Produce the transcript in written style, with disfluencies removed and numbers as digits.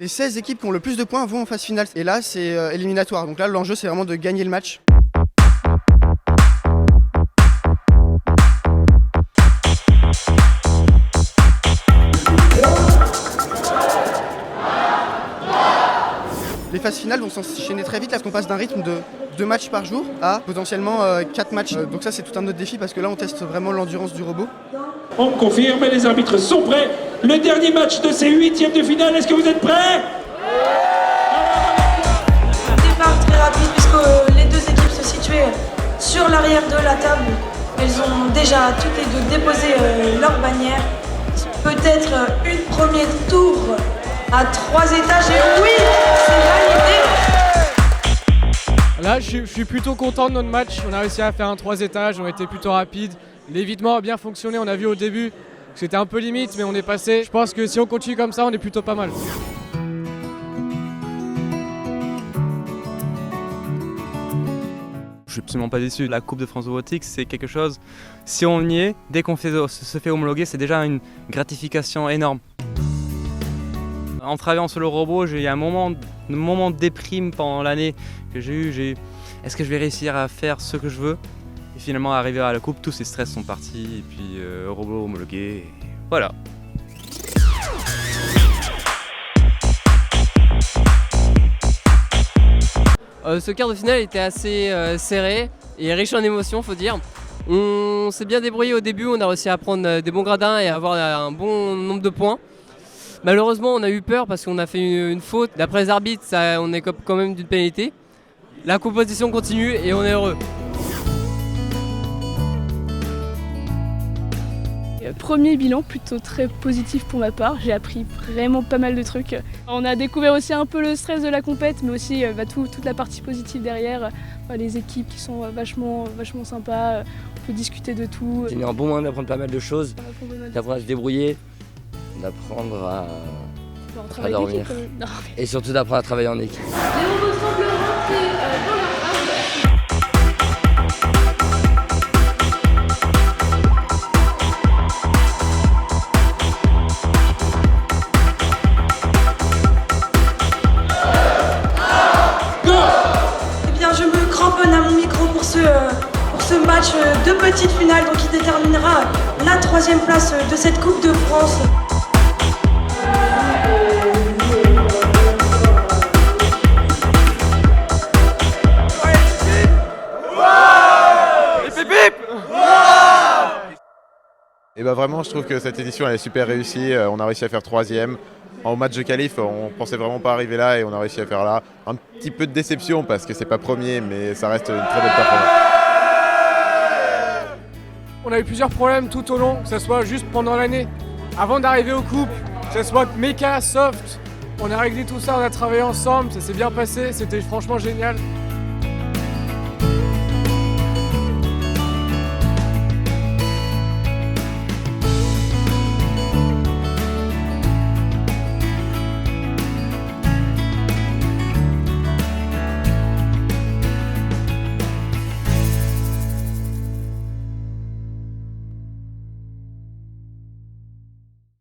Les 16 équipes qui ont le plus de points vont en phase finale. Et là, c'est éliminatoire. Donc là, l'enjeu, c'est vraiment de gagner le match. Les phases finales vont s'enchaîner très vite, là, parce qu'on passe d'un rythme de 2 matchs par jour à potentiellement 4 matchs. Donc ça, c'est tout un autre défi, parce que là, on teste vraiment l'endurance du robot. On confirme, les arbitres sont prêts. Le dernier match de ces 8e de finale, est-ce que vous êtes prêts? Départ très rapide, puisque les deux équipes se situaient sur l'arrière de la table. Elles ont déjà toutes les deux déposé leur bannière. Peut-être une premier tour à 3 étages, et oui, c'est validé. Là, je suis plutôt content de notre match. On a réussi à faire un 3 étages, on a été plutôt rapide. L'évitement a bien fonctionné, on a vu au début que c'était un peu limite, mais on est passé. Je pense que si on continue comme ça, on est plutôt pas mal. Je suis absolument pas déçu. La Coupe de France robotique, c'est quelque chose, si on y est, dès qu'on se fait homologuer, c'est déjà une gratification énorme. En travaillant sur le robot, j'ai eu un moment de déprime pendant l'année que j'ai eu. Est-ce que je vais réussir à faire ce que je veux? Et finalement, arrivé à la coupe, tous ces stress sont partis. Et puis, robot homologué, et voilà. Ce quart de finale était assez serré et riche en émotions, faut dire. On s'est bien débrouillé au début, on a réussi à prendre des bons gradins et à avoir un bon nombre de points. Malheureusement, on a eu peur parce qu'on a fait une faute. D'après les arbitres, on écope quand même d'une pénalité. La compétition continue et on est heureux. Premier bilan plutôt très positif pour ma part, j'ai appris vraiment pas mal de trucs. On a découvert aussi un peu le stress de la compète, mais aussi toute la partie positive derrière, les équipes qui sont vachement sympas, on peut discuter de tout. J'ai eu un bon moment d'apprendre pas mal de choses, d'apprendre à se débrouiller, d'apprendre à dormir et surtout d'apprendre à travailler en équipe. Les robots semblent rentrer dans leur à mon micro pour ce match de petite finale donc qui déterminera la 3e place de cette Coupe de France. Et bah vraiment, je trouve que cette édition elle est super réussie. On a réussi à faire 3e. En match de qualif, on pensait vraiment pas arriver là et on a réussi à faire là. Un petit peu de déception parce que c'est pas premier, mais ça reste une très belle performance. On a eu plusieurs problèmes tout au long, que ce soit juste pendant l'année. Avant d'arriver aux coupes, que ce soit méca, soft, on a réglé tout ça, on a travaillé ensemble, ça s'est bien passé, c'était franchement génial.